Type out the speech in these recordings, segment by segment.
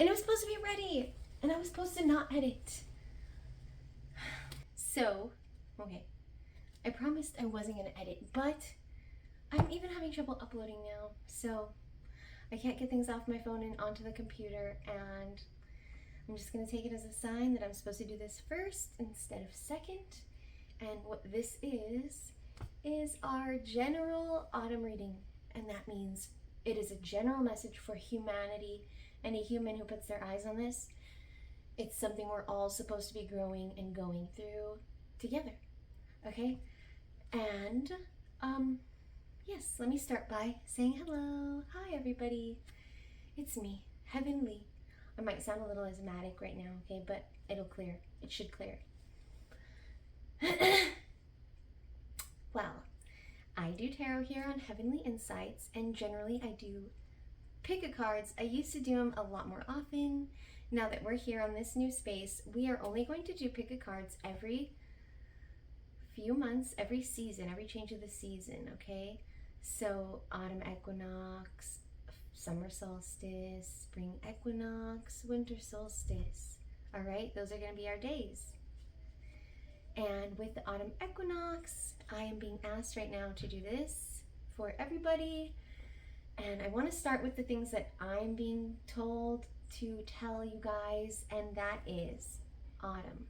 And it was supposed to be ready. And I was supposed to not edit. So, okay. I promised I wasn't going to edit, but I'm even having trouble uploading now. So, I can't get things off my phone and onto the computer, and I'm just going to take it as a sign that I'm supposed to do this first instead of second. And what this is our general autumn reading, and that means it is a general message for humanity. Any human who puts their eyes on this, it's something we're all supposed to be growing and going through together, okay? And, yes, let me start by saying hello. Hi, everybody. It's me, Heavenly. I might sound a little asthmatic right now, okay, but it'll clear. It should clear. Well, I do tarot here on Heavenly Insights, and generally I do pick-a-cards. I used to do them a lot more often. Now that we're here on this new space, we are only going to do pick-a-cards every few months, every season, every change of the season, okay? So autumn equinox, summer solstice, spring equinox, winter solstice. All right, those are going to be our days. And with the autumn equinox, I am being asked right now to do this for everybody. And I want to start with the things that I'm being told to tell you guys, and that is autumn.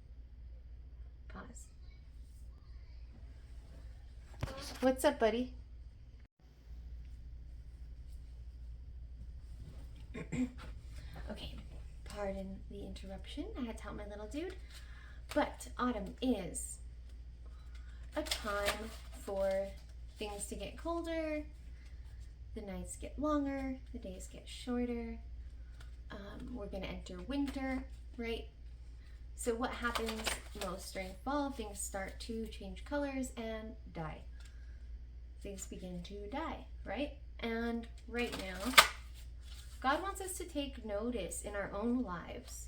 Pause. What's up, buddy? Okay, pardon the interruption. I had to help my little dude. But autumn is a time for things to get colder, the nights get longer, the days get shorter. We're going to enter winter, right? So what happens most during fall? Things start to change colors and die. Things begin to die, right? And right now, God wants us to take notice in our own lives.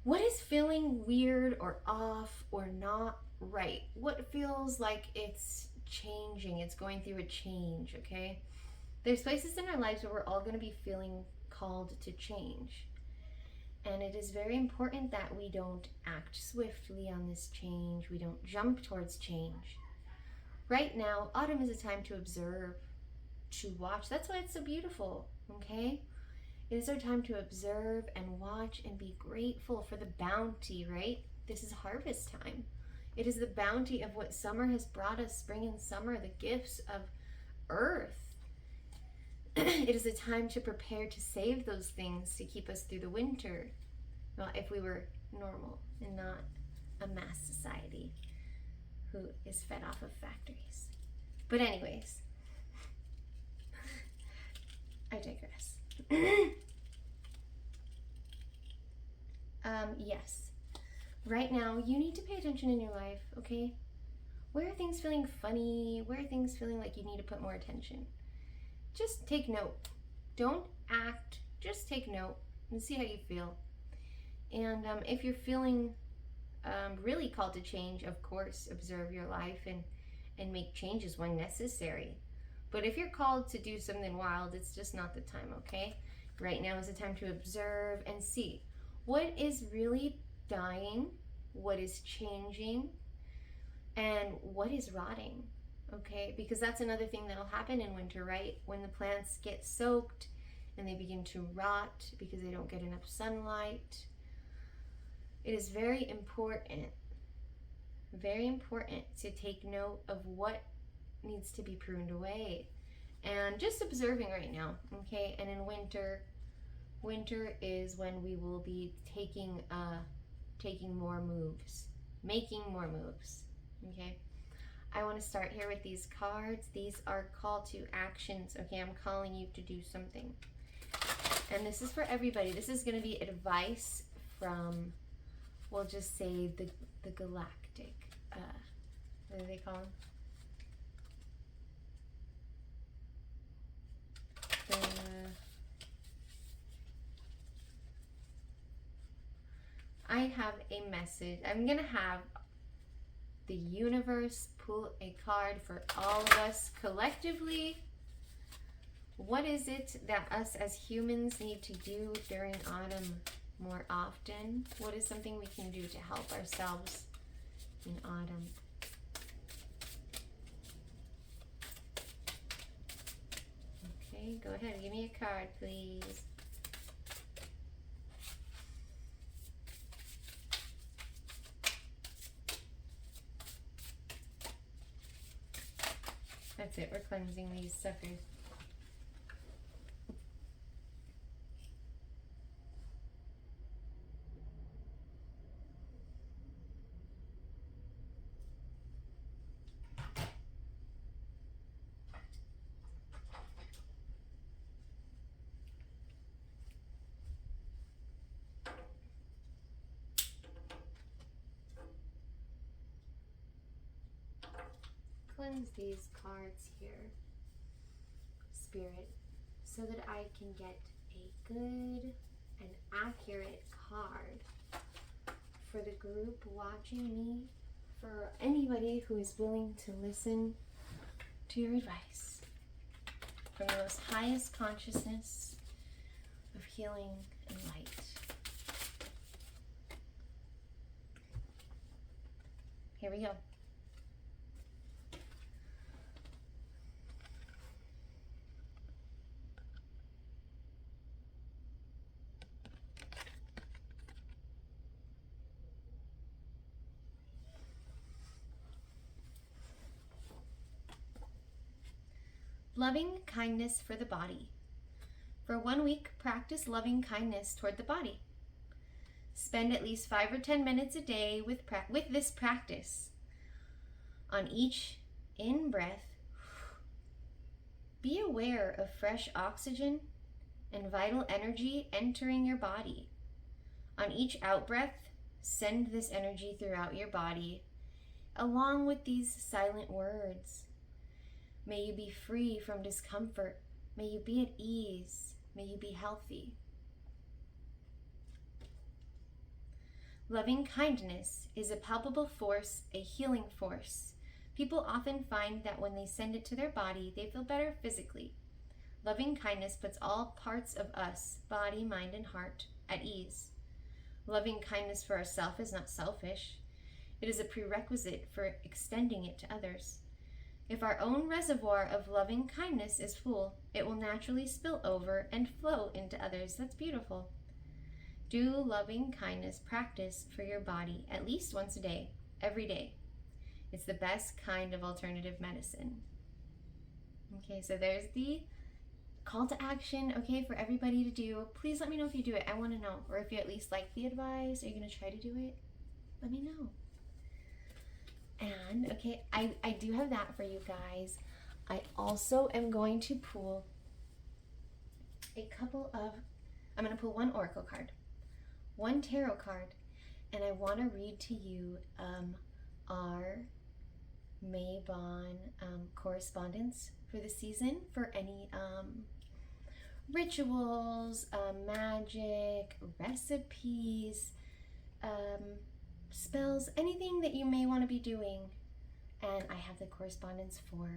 What is feeling weird or off or not right? What feels like it's changing? It's going through a change, okay? There's places in our lives where we're all going to be feeling called to change. And it is very important that we don't act swiftly on this change. We don't jump towards change. Right now, autumn is a time to observe, to watch. That's why it's so beautiful, okay? It is our time to observe and watch and be grateful for the bounty, right? This is harvest time. It is the bounty of what summer has brought us, spring and summer, the gifts of earth. It is a time to prepare to save those things to keep us through the winter. Well, if we were normal and not a mass society who is fed off of factories. But anyways, I digress. Yes. Right now, you need to pay attention in your life, okay? Where are things feeling funny? Where are things feeling like you need to put more attention? Just take note. Don't act. Just take note and see how you feel. And if you're feeling really called to change, of course, observe your life and make changes when necessary. But if you're called to do something wild, it's just not the time, okay? Right now is the time to observe and see what is really dying, what is changing, and what is rotting, okay? Because that's another thing that'll happen in winter, right? When the plants get soaked and they begin to rot because they don't get enough sunlight. It is very important to take note of what needs to be pruned away. And just observing right now, okay? And in winter is when we will be taking more moves, making more moves, okay? I want to start here with these cards. These are call to actions, okay? I'm calling you to do something. And this is for everybody. This is going to be advice from, we'll just say the galactic, what do they call them? I have a message. I'm going to have the universe pull a card for all of us collectively. What is it that us as humans need to do during autumn more often? What is something we can do to help ourselves in autumn? Okay, go ahead. Give me a card, please. That's it. We're cleansing these suckers. Cleanse these cards here, Spirit, so that I can get a good and accurate card for the group watching me, for anybody who is willing to listen to your advice from the most highest consciousness of healing and light. Here we go. Loving kindness for the body. For 1 week, practice loving kindness toward the body. Spend at least 5 or 10 minutes a day with this practice. On each in-breath, be aware of fresh oxygen and vital energy entering your body. On each out-breath, send this energy throughout your body, along with these silent words. May you be free from discomfort. May you be at ease. May you be healthy. Loving kindness is a palpable force, a healing force. People often find that when they send it to their body, they feel better physically. Loving kindness puts all parts of us, body, mind, and heart, at ease. Loving kindness for ourselves is not selfish. It is a prerequisite for extending it to others. If our own reservoir of loving kindness is full, it will naturally spill over and flow into others. That's beautiful. Do loving kindness practice for your body at least once a day, every day. It's the best kind of alternative medicine. Okay, so there's the call to action, okay, for everybody to do. Please let me know if you do it. I want to know. Or if you at least like the advice. Are you going to try to do it? Let me know. And, okay, I do have that for you guys. I also am going to pull I'm going to pull one oracle card, one tarot card, and I want to read to you our Mabon correspondence for the season for any rituals, magic, recipes, spells, anything that you may want to be doing. And I have the correspondence for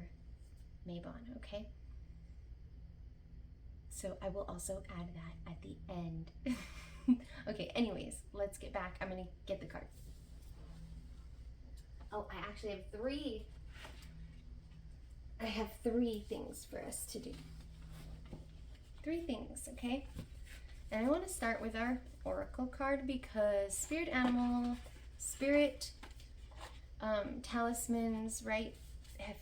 Mabon, okay? So I will also add that at the end. Okay, anyways, let's get back. I'm going to get the card. Oh, I actually have three. I have 3 things for us to do. 3 things, okay? And I want to start with our oracle card because spirit animal, spirit talismans, right?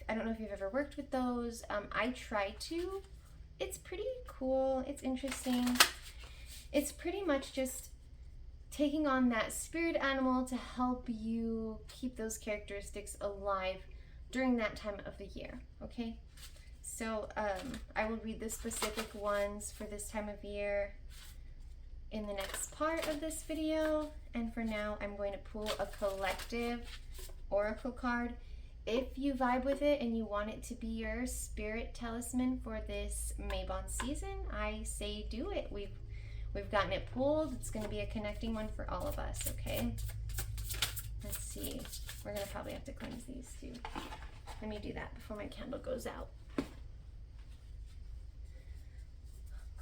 I don't know if you've ever worked with those. I try to. It's pretty cool. It's interesting. It's pretty much just taking on that spirit animal to help you keep those characteristics alive during that time of the year, okay? So I will read the specific ones for this time of year in the next part of this video, and for now I'm going to pull a collective oracle card. If you vibe with it and you want it to be your spirit talisman for this Mabon season, I say do it. We've gotten it pulled. It's going to be a connecting one for all of us, okay? Let's see. We're going to probably have to cleanse these too. Let me do that before my candle goes out.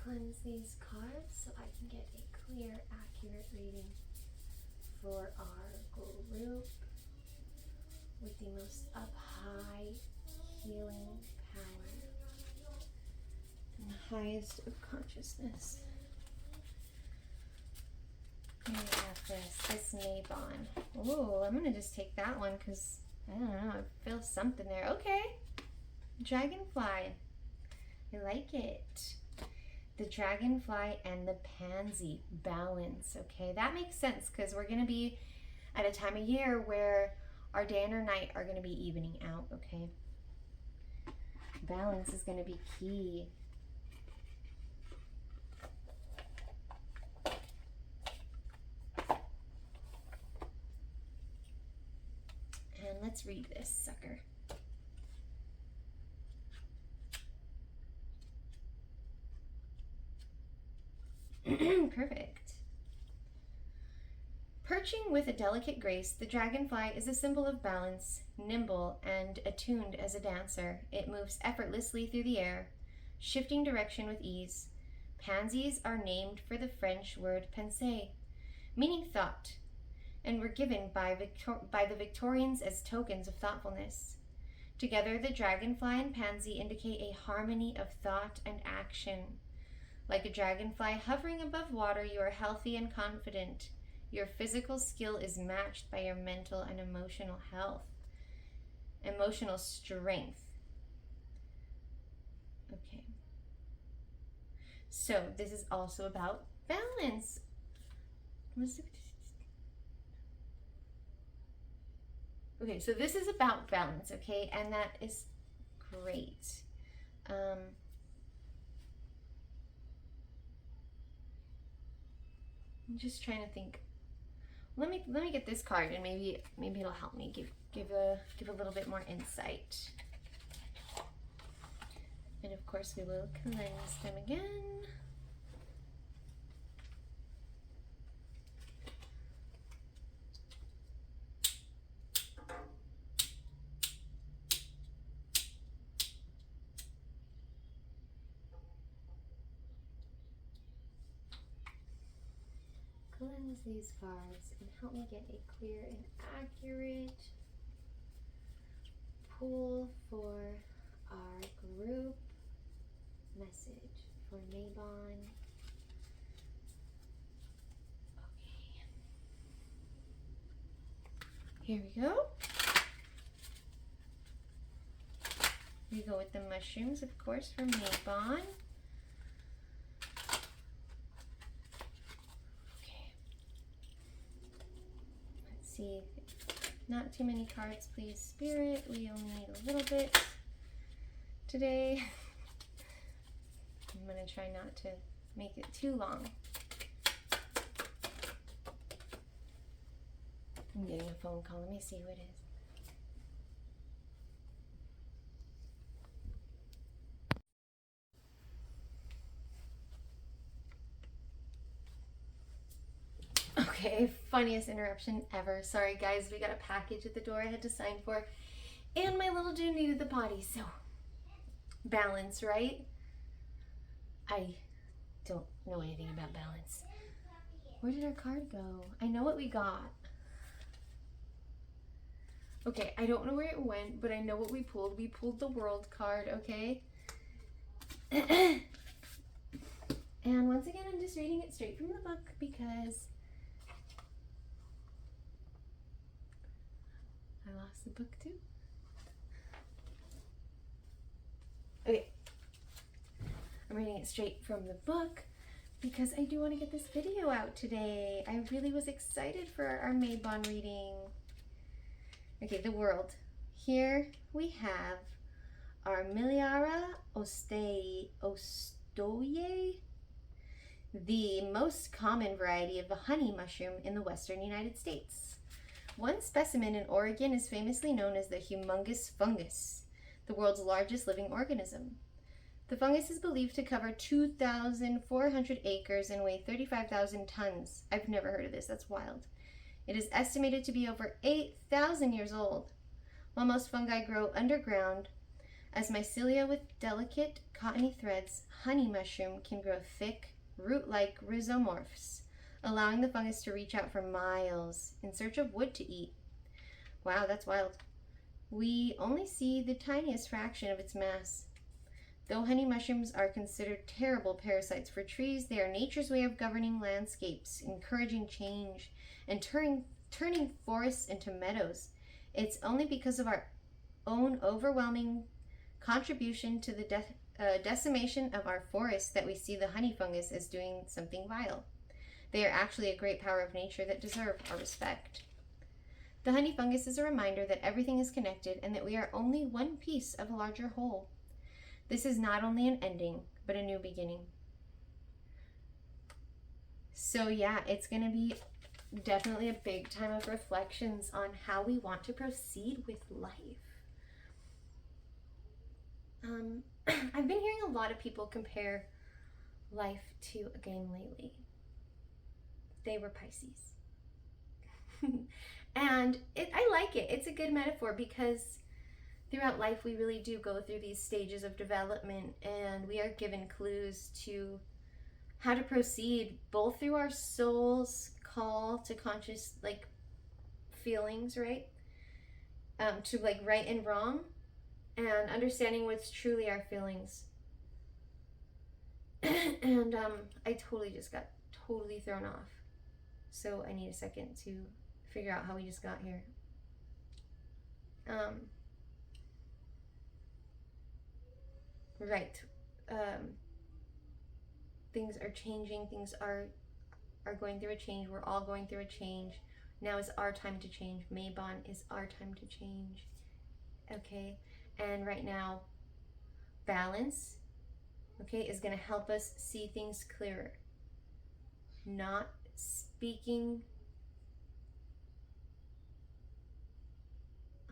cleanse these cards so I can get a clear, accurate reading for our group with the most up high healing power and the highest of consciousness. Here we have this Mabon. Ooh, I'm gonna just take that one because I don't know, I feel something there. Okay, dragonfly. I like it. The dragonfly and the pansy balance. Okay, that makes sense because we're gonna be at a time of year where our day and our night are gonna be evening out. Okay, balance is gonna be key. And let's read this sucker. Perfect. Perching with a delicate grace, the dragonfly is a symbol of balance, nimble and attuned as a dancer. It moves effortlessly through the air, shifting direction with ease. Pansies are named for the French word penser, meaning thought, and were given by the Victorians as tokens of thoughtfulness. Together, the dragonfly and pansy indicate a harmony of thought and action. Like a dragonfly hovering above water, you are healthy and confident. Your physical skill is matched by your mental and emotional health, emotional strength. Okay. So this is also about balance. Okay, so this is about balance, okay? And that is great. I'm just trying to think. Let me get this card, and maybe it'll help me give a little bit more insight. And of course, we will cleanse them again. Cleanse these cards and help me get a clear and accurate pull for our group message for Mabon. Okay. Here we go. We go with the mushrooms, of course, from Mabon. See, not too many cards, please, Spirit. We only need a little bit today. I'm going to try not to make it too long. I'm getting a phone call. Let me see who it is. Okay, funniest interruption ever. Sorry guys, we got a package at the door I had to sign for, and my little dude needed the potty, so balance, right? I don't know anything about balance. Where did our card go? I know what we got. Okay, I don't know where it went, but I know what we pulled. We pulled the World card, okay? And once again, I'm just reading it straight from the book because I lost the book too. Okay. I'm reading it straight from the book because I do want to get this video out today. I really was excited for our Mabon reading. Okay, the World. Here we have our Miliara ostoye, the most common variety of the honey mushroom in the western United States. One specimen in Oregon is famously known as the humongous fungus, the world's largest living organism. The fungus is believed to cover 2,400 acres and weigh 35,000 tons. I've never heard of this, that's wild. It is estimated to be over 8,000 years old. While most fungi grow underground, As mycelia with delicate cottony threads, honey mushroom can grow thick, root-like rhizomorphs, allowing the fungus to reach out for miles in search of wood to eat. Wow, that's wild. We only see the tiniest fraction of its mass. Though honey mushrooms are considered terrible parasites for trees, they are nature's way of governing landscapes, encouraging change, and turning forests into meadows. It's only because of our own overwhelming contribution to the decimation of our forests that we see the honey fungus as doing something vile. They are actually a great power of nature that deserve our respect. The honey fungus is a reminder that everything is connected and that we are only one piece of a larger whole. This is not only an ending, but a new beginning. So yeah, it's going to be definitely a big time of reflections on how we want to proceed with life. I've been hearing a lot of people compare life to a game lately. They were Pisces. And I like it. It's a good metaphor because throughout life we really do go through these stages of development, and we are given clues to how to proceed both through our soul's call to conscious feelings, right? To right and wrong, and understanding what's truly our feelings. And I totally just got totally thrown off. So I need a second to figure out how we just got here. Right. Things are changing. Things are going through a change. We're all going through a change. Now is our time to change. Mabon is our time to change. Okay. And right now, balance, okay, is going to help us see things clearer. Not speaking.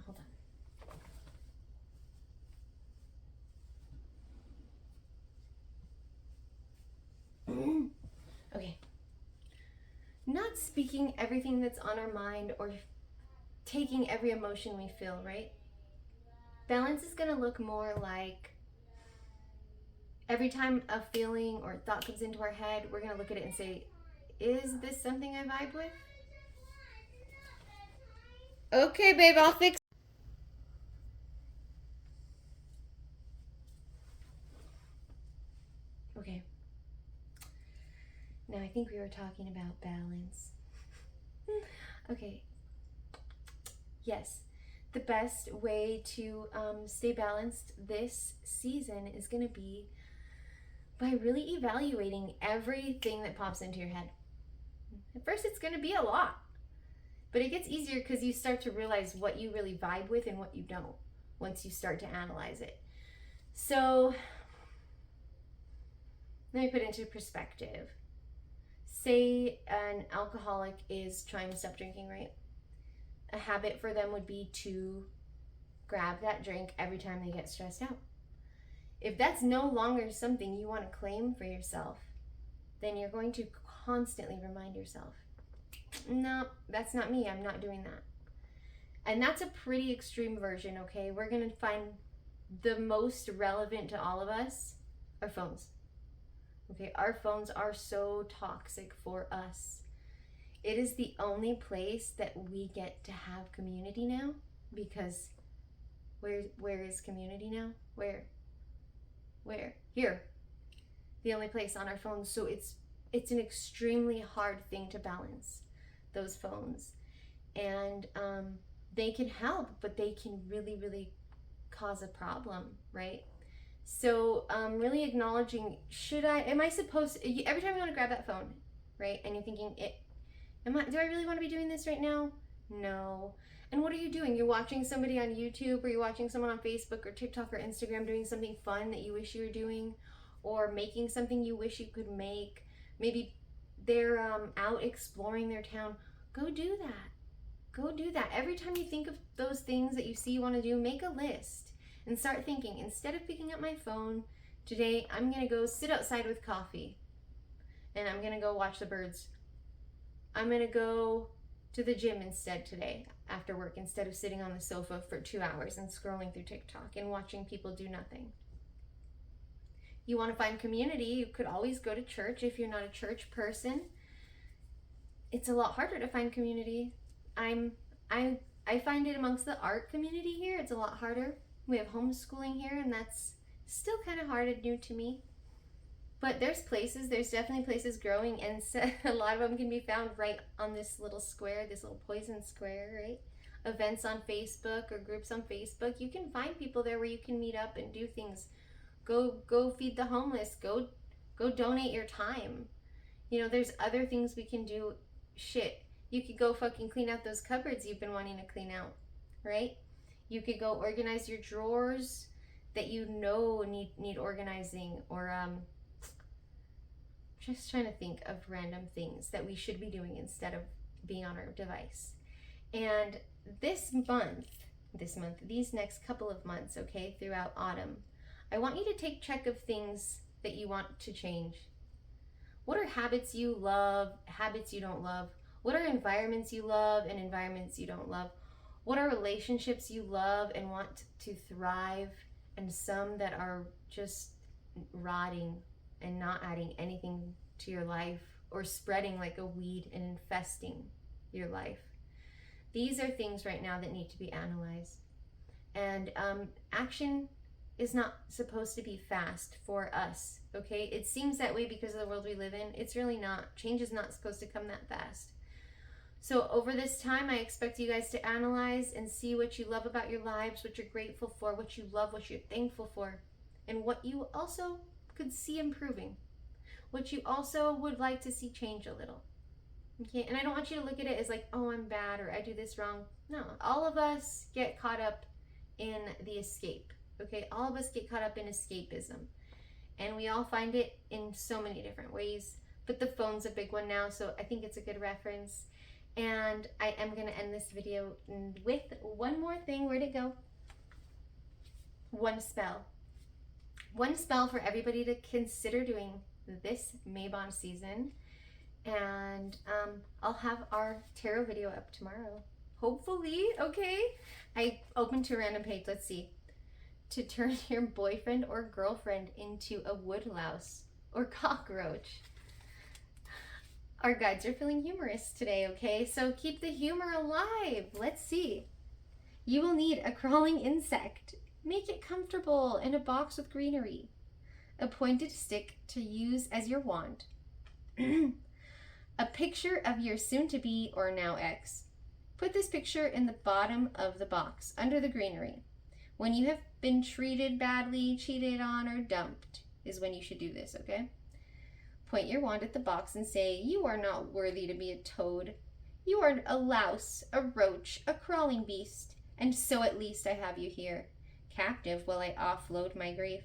Hold on. Okay. Not speaking everything that's on our mind or taking every emotion we feel, right? Balance is going to look more like every time a feeling or thought comes into our head, we're going to look at it and say, is this something I vibe with? Okay, babe, I'll fix. Okay. Now I think we were talking about balance. Okay. Yes. The best way to stay balanced this season is going to be by really evaluating everything that pops into your head. At first, it's going to be a lot, but it gets easier because you start to realize what you really vibe with and what you don't once you start to analyze it. So let me put it into perspective. Say an alcoholic is trying to stop drinking, right? A habit for them would be to grab that drink every time they get stressed out. If that's no longer something you want to claim for yourself, then you're going to constantly remind yourself, no, that's not me, I'm not doing that. And that's a pretty extreme version, okay? We're going to find the most relevant to all of us are phones. Okay, our phones are so toxic for us. It is the only place that we get to have community now, because where is community now? Where? Here. The only place on our phones. So it's an extremely hard thing to balance, those phones. And they can help, but they can really, really cause a problem, right? So really acknowledging, am I supposed to, every time you want to grab that phone, right? And you're thinking, do I really want to be doing this right now? No. And what are you doing? You're watching somebody on YouTube, or you're watching someone on Facebook or TikTok or Instagram doing something fun that you wish you were doing, or making something you wish you could make. Maybe they're out exploring their town. Go do that. Go do that. Every time you think of those things that you see you want to do, make a list and start thinking, instead of picking up my phone, today I'm going to go sit outside with coffee and I'm going to go watch the birds. I'm going to go to the gym instead today after work, instead of sitting on the sofa for 2 hours and scrolling through TikTok and watching people do nothing. You want to find community, you could always go to church if you're not a church person. It's a lot harder to find community. I find it amongst the art community here, it's a lot harder. We have homeschooling here, and that's still kind of hard and new to me. But there's definitely places growing, and a lot of them can be found right on this little square, this little poison square, right? Events on Facebook or groups on Facebook. You can find people there where you can meet up and do things. Go feed the homeless. Go donate your time. You know, there's other things we can do. Shit. You could go fucking clean out those cupboards you've been wanting to clean out, right? You could go organize your drawers that you know need organizing, or just trying to think of random things that we should be doing instead of being on our device. And these next couple of months, okay, throughout autumn, I want you to take check of things that you want to change. What are habits you love, habits you don't love? What are environments you love and environments you don't love? What are relationships you love and want to thrive, and some that are just rotting and not adding anything to your life, or spreading like a weed and infesting your life? These are things right now that need to be analyzed. And action is not supposed to be fast for us, okay? It seems that way because of the world we live in. It's really not. Change is not supposed to come that fast. So over this time, I expect you guys to analyze and see what you love about your lives, what you're grateful for, what you love, what you're thankful for, and what you also could see improving, what you also would like to see change a little. Okay, and I don't want you to look at it as like, oh, I'm bad, or I do this wrong. No, all of us get caught up in the escape, okay? All of us get caught up in escapism, and we all find it in so many different ways, but the phone's a big one now, so I think it's a good reference. And I am going to end this video with one more thing. Where'd it go? One spell. One spell for everybody to consider doing this Mabon season. And I'll have our tarot video up tomorrow. Hopefully, okay? I opened to a random page. Let's see. To turn your boyfriend or girlfriend into a woodlouse or cockroach. Our guides are feeling humorous today, okay? So keep the humor alive. Let's see. You will need a crawling insect. Make it comfortable in a box with greenery. A pointed stick to use as your wand. A picture of your soon-to-be or now ex. Put this picture in the bottom of the box, under the greenery. When you have been treated badly, cheated on, or dumped is when you should do this, okay? Point your wand at the box and say, you are not worthy to be a toad. You are a louse, a roach, a crawling beast, and so at least I have you here, captive while I offload my grief.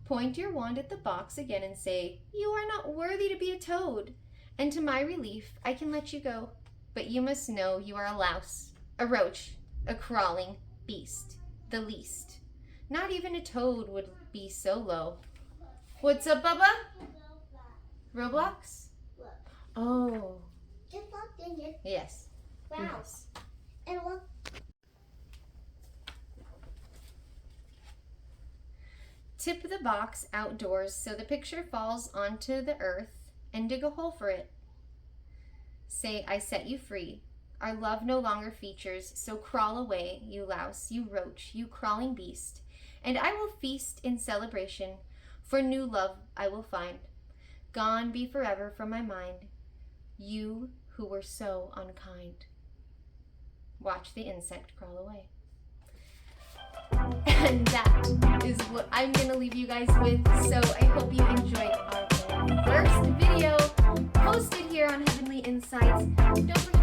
Point your wand at the box again and say, you are not worthy to be a toad, and to my relief I can let you go, but you must know you are a louse, a roach, a crawling beast, the least. Not even a toad would be so low. What's up, Bubba? Roblox? Look. Oh. Just locked in it. Yes. Wow. Yes. And look. Tip the box outdoors so the picture falls onto the earth and dig a hole for it. Say, I set you free. Our love no longer features, so crawl away, you louse, you roach, you crawling beast, and I will feast in celebration, for new love I will find. Gone be forever from my mind, you who were so unkind. Watch the insect crawl away. And that is what I'm going to leave you guys with. So I hope you enjoyed our first video posted here on Heavenly Insights. Don't forget